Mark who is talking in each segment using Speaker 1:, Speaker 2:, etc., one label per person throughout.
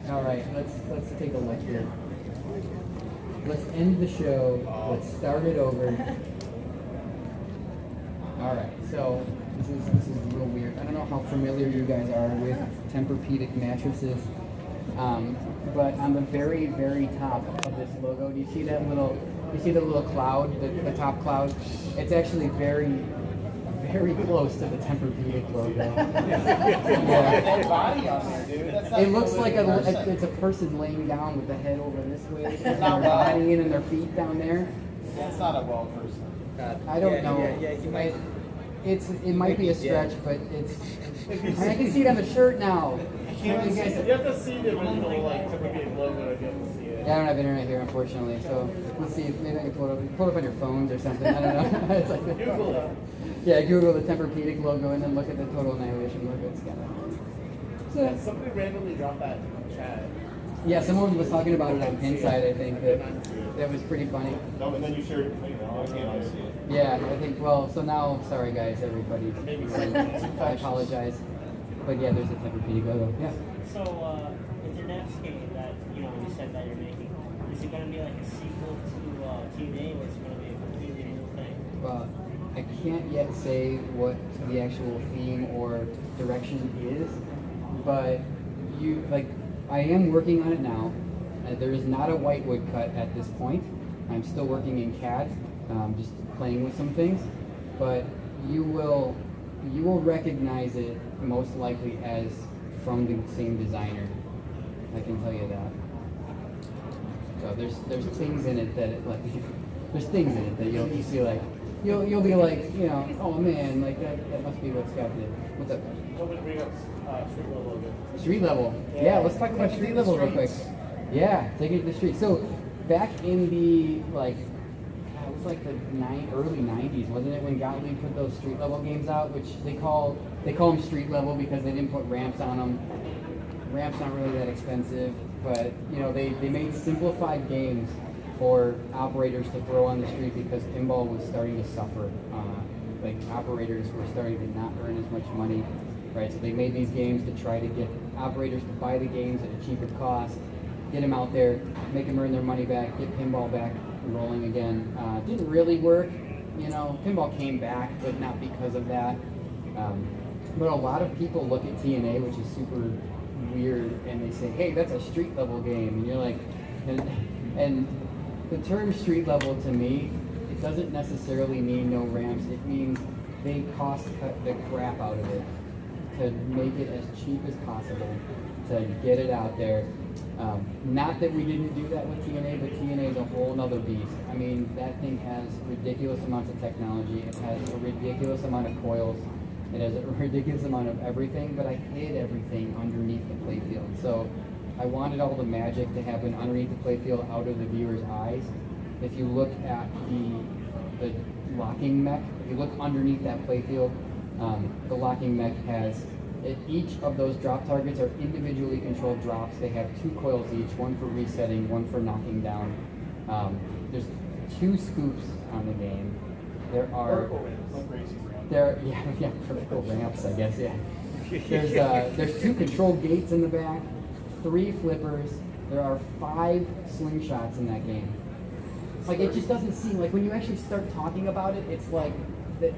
Speaker 1: All right, let's take a look here. Let's end the show. Let's start it over. All right, so this is real weird. I don't know how familiar you guys are with Tempur-Pedic mattresses, but on the very, very top of this logo, do you see that little? You see the little cloud, the top cloud? It's actually very, very close to the Tempur-Pedic logo.
Speaker 2: That body on there, dude. That's not
Speaker 1: It looks like
Speaker 2: person.
Speaker 1: it's a person laying down with the head over this way, and their body and their feet down there.
Speaker 2: That's not a well person.
Speaker 1: I don't know.
Speaker 3: Yeah, you might.
Speaker 1: It might be a stretch, but it's. I can see it on the shirt now.
Speaker 4: You have to see the original like Tempur-Pedic logo if you have to see it.
Speaker 1: Yeah, I don't have internet here, unfortunately. So let's see if maybe I can pull it up on your phones or something. I don't know. It's like
Speaker 4: Google it.
Speaker 1: Yeah, Google the Tempur-Pedic logo and then look at the Total Annihilation logo. It's kind of.
Speaker 4: Yeah, somebody randomly dropped that in chat.
Speaker 1: Yeah, someone was talking about it on Pinside, I think. That was pretty funny.
Speaker 2: No, but then you shared, I can't see it.
Speaker 1: Yeah, I think, well, so now, sorry guys, everybody. I apologize. But yeah, there's a Tempur-Pedic logo. Yeah.
Speaker 5: So, it's your next game that, you said that you're making. Is it going to be like a sequel to TNA, or is it going to be a completely new thing?
Speaker 1: Well, I can't yet say what the actual theme or direction is, but I am working on it now. There is not a whitewood cut at this point. I'm still working in CAD, just playing with some things, but you will recognize it most likely as from the same designer. I can tell you that. So there's things in it that there's things in it that you'll see like you'll be like, oh man, like that must be what Scott did. What's up?
Speaker 4: Nobody bring up street level logo.
Speaker 1: Street level. Yeah, let's talk about street level real quick. Yeah, take it to the street. So back in the it was like the early 90s, wasn't it, when Gottlieb put those street level games out, which they call them street level because they didn't put ramps on them. Ramps not really that expensive, but they made simplified games for operators to throw on the street because pinball was starting to suffer. Operators were starting to not earn as much money, right? So they made these games to try to get operators to buy the games at a cheaper cost, get them out there, make them earn their money back, get pinball back rolling again. Didn't really work. Pinball came back, but not because of that. But a lot of people look at TNA, which is super weird, and they say, hey, that's a street level game. And you're like, and the term street level to me, it doesn't necessarily mean no ramps. It means they cost cut the crap out of it to make it as cheap as possible, to get it out there. Not that we didn't do that with TNA, but TNA is a whole nother beast. I mean, that thing has ridiculous amounts of technology. It has a ridiculous amount of coils. It has a ridiculous amount of everything, but I hid everything underneath the playfield. So I wanted all the magic to happen underneath the playfield, out of the viewer's eyes. If you look at the locking mech, if you look underneath that playfield, the locking mech has, each of those drop targets are individually controlled drops. They have 2 coils each, one for resetting, one for knocking down. There's 2 scoops on the game. There are vertical ramps, I guess. Yeah. There's 2 control gates in the back, 3 flippers. There are 5 slingshots in that game. It just doesn't seem like when you actually start talking about it, it's like that.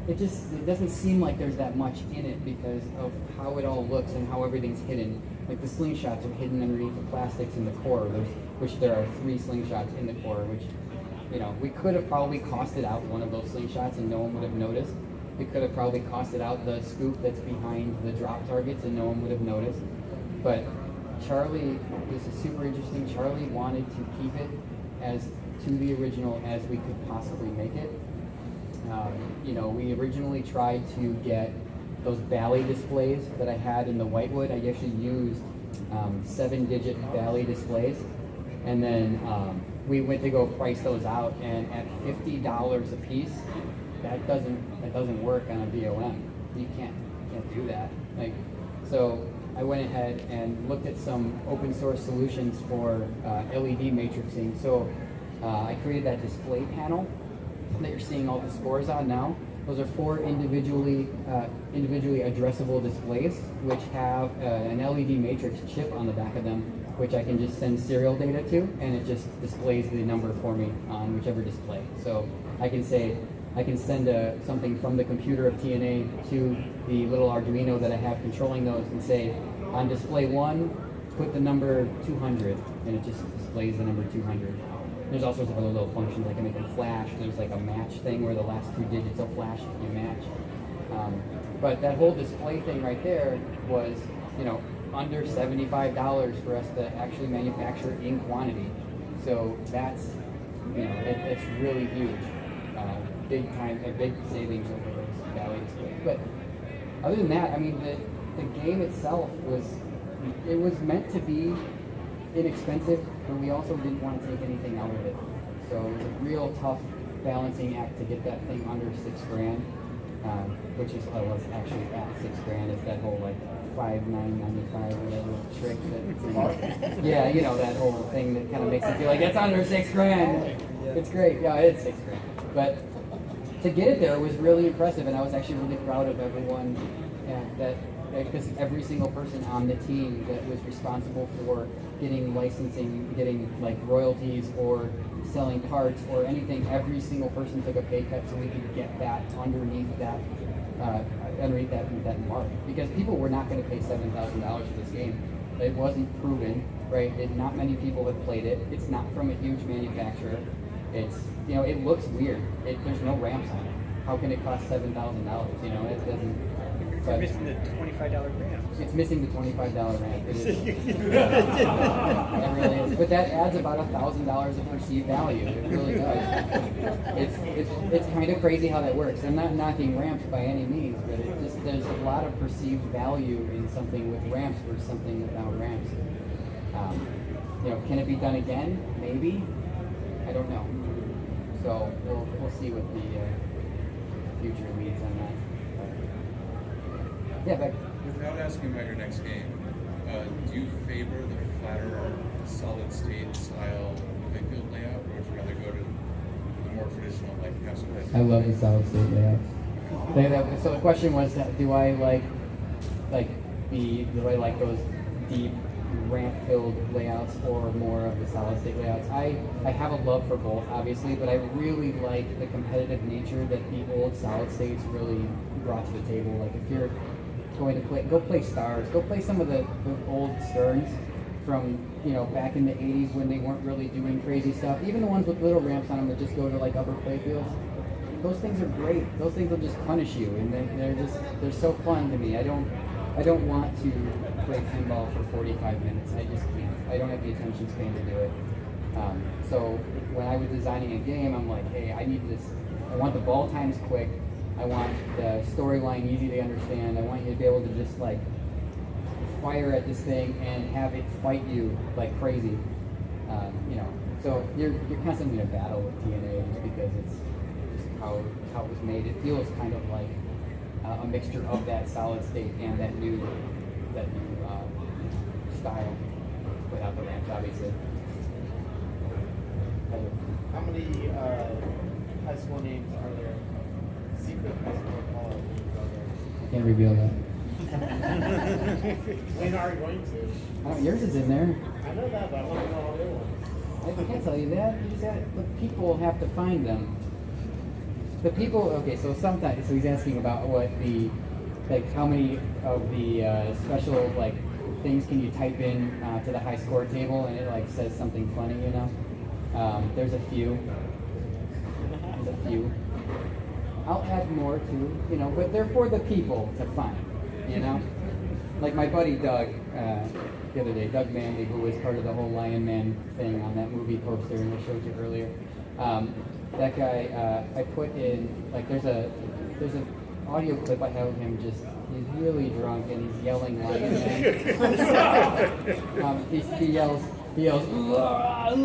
Speaker 1: It doesn't seem like there's that much in it because of how it all looks and how everything's hidden. Like the slingshots are hidden underneath the plastics in the core, which there are 3 slingshots in the core, which, we could have probably costed out one of those slingshots and no one would have noticed. We could have probably costed out the scoop that's behind the drop targets and no one would have noticed. But Charlie, this is super interesting. Charlie wanted to keep it as to the original as we could possibly make it. We originally tried to get those Bally displays that I had in the whitewood. I actually used 7-digit Bally displays, and then we went to go price those out, and at $50 a piece, that doesn't work on a BOM. You can't do that. So I went ahead and looked at some open source solutions for LED matrixing. So I created that display panel that you're seeing all the scores on now. Those are 4 individually addressable displays, which have an LED matrix chip on the back of them, which I can just send serial data to, and it just displays the number for me on whichever display. So I can say, I can send something from the computer of TNA to the little Arduino that I have controlling those and say, on display 1, put the number 200, and it just displays the number 200. There's all sorts of other little functions. I can make them flash. There's like a match thing where the last 2 digits will flash if you match. But that whole display thing right there was, under $75 for us to actually manufacture in quantity. So that's, it's really huge. Big savings over those Valley displays. But other than that, I mean, the game itself was meant to be inexpensive, but we also didn't want to take anything out of it. So it was a real tough balancing act to get that thing under $6,000, which is what's actually at $6,000. It's that whole like $5,995 whatever trick that that whole thing that kind of makes it feel like it's under $6,000. It's great, yeah, it's $6,000. But to get it there was really impressive, and I was actually really proud of everyone because every single person on the team that was responsible for getting licensing, getting like royalties or selling parts or anything, every single person took a pay cut so we could get that underneath that mark. Because people were not going to pay $7,000 for this game. It wasn't proven, right? Not many people have played it. It's not from a huge manufacturer. It's it looks weird. There's no ramps on it. How can it cost $7,000? It doesn't.
Speaker 2: It's missing the $25 ramps.
Speaker 1: It's missing the $25 ramp. It is. It really is. But that adds about $1,000 of perceived value. It really does. It's kind of crazy how that works. I'm not knocking ramps by any means, but there's a lot of perceived value in something with ramps versus something without ramps. Can it be done again? Maybe. I don't know. So we'll see what the future leads on that. Yeah, but
Speaker 3: without asking about your next game, do you favor the flatter, solid state style playfield layout, or would you rather go to the more traditional, like castle?
Speaker 1: I love the solid state layouts. So the question was, do I like those deep ramp-filled layouts or more of the solid state layouts? I have a love for both, obviously, but I really like the competitive nature that the old solid states really brought to the table. Like if you're going to go play Stars, go play some of the old Sterns from back in the 80s when they weren't really doing crazy stuff. Even the ones with little ramps on them that just go to like upper playfields. Those things are great. Those things will just punish you, and they're so fun to me. I don't want to play pinball for 45 minutes. I just can't. I don't have the attention span to do it. So when I was designing a game, I'm like, hey, I need this. I want the ball times quick. I want the storyline easy to understand. I want you to be able to just like fire at this thing and have it fight you like crazy. So you're constantly in a battle with TNA just because it's just how it was made. It feels kind of like a mixture of that solid state and that new style without the ramps, obviously.
Speaker 2: How many high school names are there? Secret high school college names are there?
Speaker 1: I can't reveal that.
Speaker 4: When are you going to?
Speaker 1: Yours is in there.
Speaker 4: I know that, but I want to know all the other ones.
Speaker 1: I can't tell you that. You just the people have to find them. The people. Okay, so sometimes. So he's asking about what how many of the special things can you type in to the high score table, and it says something funny, There's a few. I'll add more too, but they're for the people to find, Like my buddy Doug, the other day, Doug Manley, who was part of the whole Lion Man thing on that movie poster, and I showed you earlier. That guy, I put in, there's an audio clip I have of him he's really drunk and he's yelling Lion Man. He yells, Lion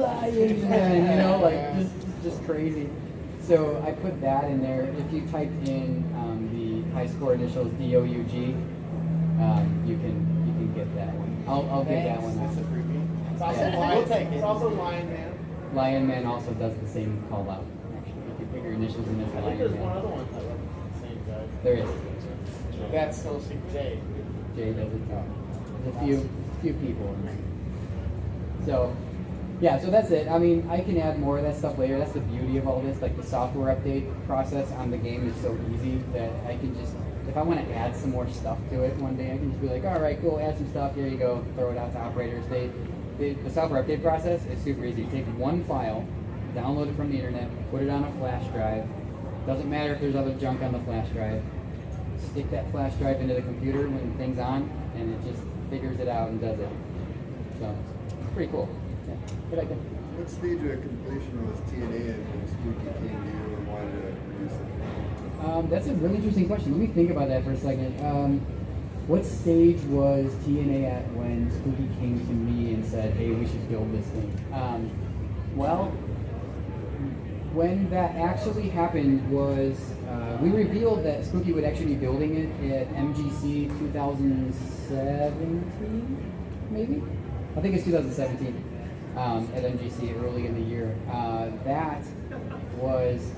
Speaker 1: Man, just crazy. So I put that in there. If you type in the high score initials DOUG, you can get that one. I'll get that one.
Speaker 4: That's a freebie. It's also
Speaker 1: Yeah.
Speaker 4: Lion.
Speaker 2: We'll take it.
Speaker 4: It's also Lion Man.
Speaker 1: Lion Man also does the same call out. Actually, if you put your initials in this
Speaker 4: I think
Speaker 1: Lion
Speaker 4: there's one
Speaker 1: Man.
Speaker 4: other one.
Speaker 1: There is.
Speaker 4: That's still Secret J.
Speaker 1: Jay doesn't talk. There's a few people in there. So, yeah, so that's it. I mean, I can add more of that stuff later. That's the beauty of all this. Like, the software update process on the game is so easy that I can just, if I want to add some more stuff to it one day, I can just be like, all right, cool, add some stuff. Here you go. Throw it out to operators. The software update process is super easy. You take one file, download it from the internet, put it on a flash drive. Doesn't matter if there's other junk on the flash drive. Stick that flash drive into the computer when the thing's on, and it just figures it out and does it. So, it's pretty cool. Yeah. Good idea.
Speaker 6: What stage of completion was TNA at when Spooky came to you and wanted to produce it?
Speaker 1: That's a really interesting question. Let me think about that for a second. What stage was TNA at when Spooky came to me and said, hey, we should build this thing? Well, when that actually happened was, we revealed that Spooky would actually be building it at MGC 2017, maybe? I think it's 2017 at MGC early in the year. That was,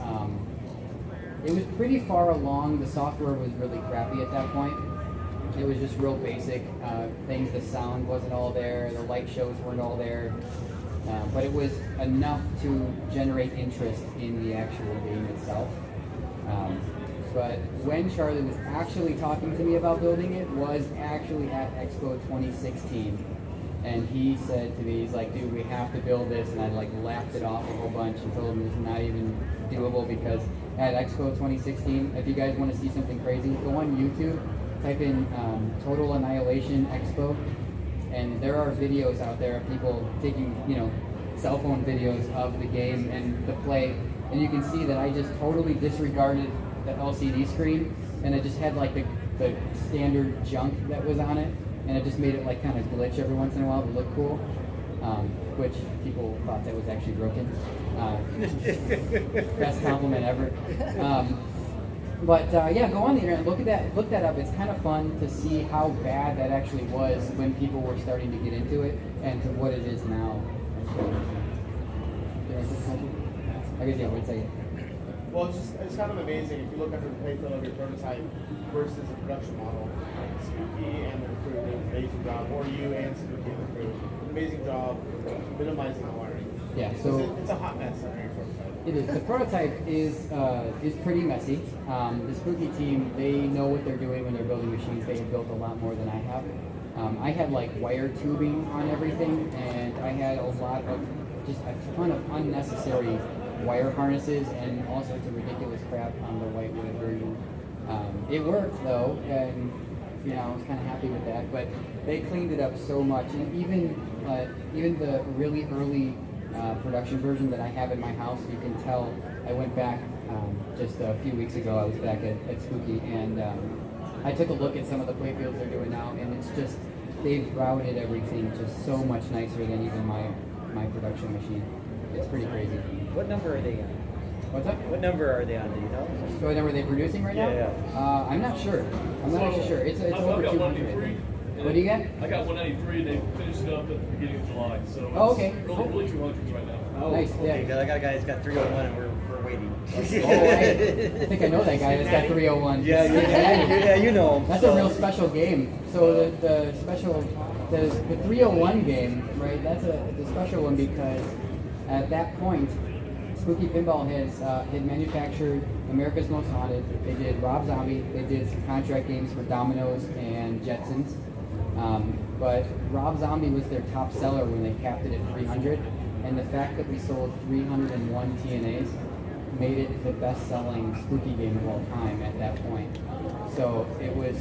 Speaker 1: it was pretty far along. The software was really crappy at that point. It was just real basic things. The sound wasn't all there. The light shows weren't all there. But it was enough to generate interest in the actual game itself. But when Charlie was actually talking to me about building it was actually at Expo 2016. And he said to me, he's like, dude, we have to build this. And I like laughed it off a whole bunch and told him it's not even doable because at Expo 2016, if you guys want to see something crazy, go on YouTube, type in Total Annihilation Expo. And there are videos out there of people taking, cell phone videos of the game and the play, and you can see that I just totally disregarded the LCD screen, and I just had like the standard junk that was on it, and it just made it like kind of glitch every once in a while to look cool, which people thought that was actually broken. Best compliment ever. But yeah, go on the internet, look that up. It's kind of fun to see how bad that actually was when people were starting to get into it, and to what it is now. I guess yeah, I would say.
Speaker 4: Well, it's kind of amazing if you look under the playfield of your prototype versus a production model. Spooky and their crew did an amazing job, or you and Spooky and the crew, amazing job minimizing the wiring.
Speaker 1: Yeah, so
Speaker 4: it's a hot mess under your prototype.
Speaker 1: It is. The prototype is pretty messy. The Spooky team, they know what they're doing when they're building machines. They have built a lot more than I have. I had like wire tubing on everything, and I had a lot of, just a ton of unnecessary wire harnesses and all sorts of ridiculous crap on the whitewood version. It worked though, and I was kind of happy with that. But they cleaned it up so much, and even the really early production version that I have in my house, you can tell. I went back just a few weeks ago. I was back at Spooky, and I took a look at some of the playfields they're doing now, and it's just, they've routed everything just so much nicer than even my production machine. It's pretty crazy.
Speaker 7: What number are they on?
Speaker 1: What's up?
Speaker 7: What number are they on? Do you know?
Speaker 1: So what number are they producing right now?
Speaker 7: Yeah.
Speaker 1: I'm not sure. I'm not actually sure. It's over 200. I think. What do you get?
Speaker 8: I got 193, and they finished it up at the beginning of July. So it's
Speaker 1: okay.
Speaker 8: really 200s right now.
Speaker 7: Oh,
Speaker 1: nice.
Speaker 7: Okay,
Speaker 1: Yeah.
Speaker 7: I got a guy that's got 301, and we're waiting.
Speaker 1: I think I know that guy that's got 301.
Speaker 7: Yeah, you know him.
Speaker 1: That's a real special game. So the 301 game, right? That's a special one because at that point, Spooky Pinball had manufactured America's Most Haunted. They did Rob Zombie. They did some contract games for Domino's and Jetsons. But Rob Zombie was their top seller when they capped it at 300. And the fact that we sold 301 TNAs made it the best-selling Spooky game of all time at that point. So it was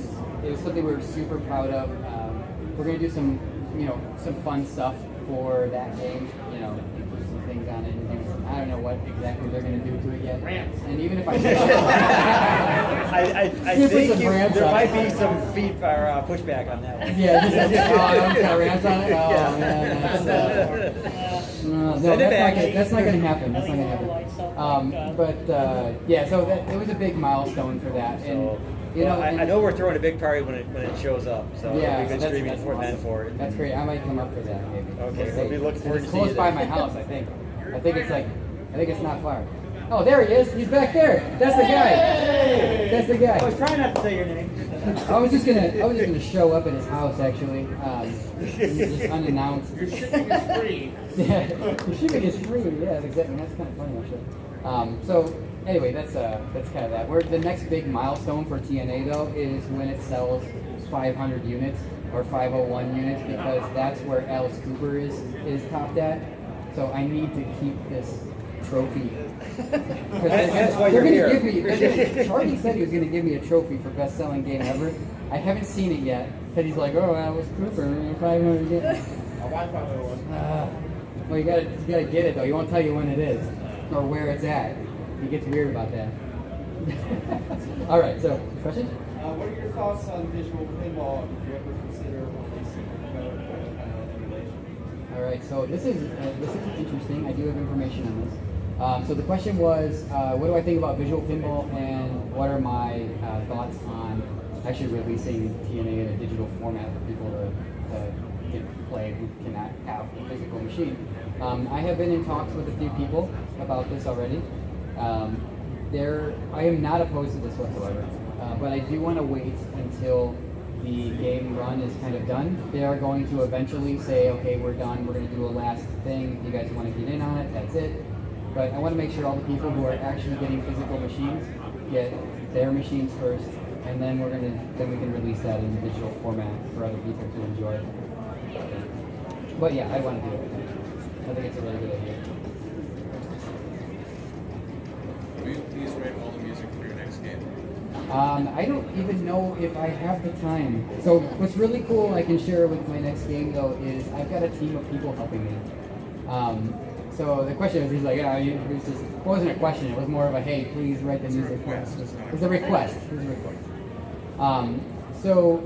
Speaker 1: something we were super proud of. We're gonna do some fun stuff for that game. Put some things on it and do some, I don't know what exactly they're gonna do to it yet.
Speaker 4: Ramps.
Speaker 1: And even if I
Speaker 7: I think there might be some pushback on that one.
Speaker 1: yeah, just like, it's got ramps on it. Oh man, that's not gonna happen. That's not gonna happen. Yeah, so it was a big milestone for that, and
Speaker 7: I know we're throwing a big party when it shows up, so
Speaker 1: yeah,
Speaker 7: it'll be good streaming
Speaker 1: that's
Speaker 7: for
Speaker 1: awesome.
Speaker 7: for it.
Speaker 1: That's great. I might come up for that maybe.
Speaker 7: Okay, we'll be looking forward to
Speaker 1: it's
Speaker 7: seeing
Speaker 1: close
Speaker 7: you
Speaker 1: by
Speaker 7: there.
Speaker 1: my house, I think. I think it's not far. Oh, there he is. He's back there. That's the guy. That's the guy.
Speaker 7: I was trying not to say your name.
Speaker 1: I was just gonna show up at his house actually, just unannounced.
Speaker 4: Your shipping is free.
Speaker 1: Yeah, the shipping is free. Yeah, exactly. That's kind of funny actually. So anyway, that's kind of that. The next big milestone for TNA though is when it sells 500 units or 501 units, because that's where Alice Cooper is topped at. So I need to keep this trophy.
Speaker 7: That's why
Speaker 1: They're
Speaker 7: you're
Speaker 1: gonna
Speaker 7: here.
Speaker 1: give me. Charlie said he was gonna give me a trophy for best-selling game ever. I haven't seen it yet, because he's like, oh, Alice Cooper, 500 units.
Speaker 4: I'll buy 501.
Speaker 1: Well, you gotta get it though. He won't tell you when it is or where it's at. He gets weird about that. All right. So, question?
Speaker 2: What are your thoughts on visual pinball? Did you ever consider releasing emulation?
Speaker 1: All right. So this is interesting. I do have information on this. So the question was, what do I think about visual pinball, and what are my thoughts on actually releasing TNA in a digital format for people to play who cannot have a physical machine? I have been in talks with a few people about this already. I am not opposed to this whatsoever, but I do want to wait until the game run is kind of done. They are going to eventually say, okay, we're done, we're going to do a last thing. If you guys want to get in on it, that's it. But I want to make sure all the people who are actually getting physical machines get their machines first, and then we can release that in digital format for other people to enjoy. But yeah, I want to do it. I think it's a really good idea.
Speaker 3: Will you please write all the music for your next game?
Speaker 1: I don't even know if I have the time. So what's really cool I can share with my next game though is I've got a team of people helping me. So the question was, he's like, yeah, it wasn't a question, it was more of a, hey, please write the music for us. It was a request. So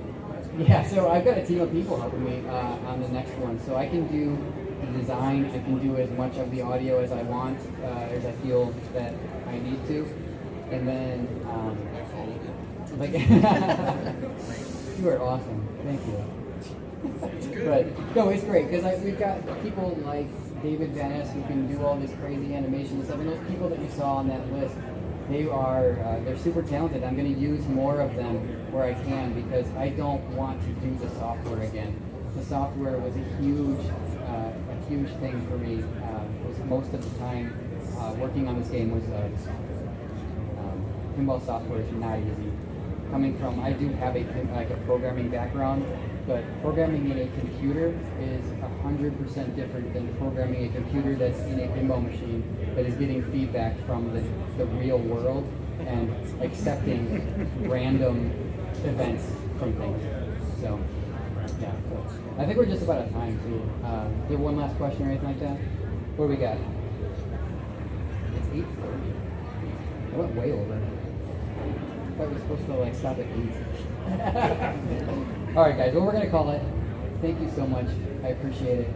Speaker 1: I've got a team of people helping me on the next one. So I can do the design, I can do as much of the audio as I want, as I feel that I need to. And then, you are awesome. Thank you. But no, it's great because we've got people like David Danesi who can do all this crazy animation and stuff. And those people that you saw on that list, they're super talented. I'm going to use more of them where I can because I don't want to do the software again. The software was a huge thing for me. Was most of the time working on this game was pinball software is not easy. Coming from, I do have a programming background, but programming in a computer is 100% different than programming a computer that's in a pinball machine that is getting feedback from the real world and accepting random events from things. So, yeah. So I think we're just about out of time too. Do you have one last question or anything like that? What do we got? It's 8:30. I went way over. I thought we were supposed to stop at 8. All right, guys. Well, we're gonna call it. Thank you so much. I appreciate it.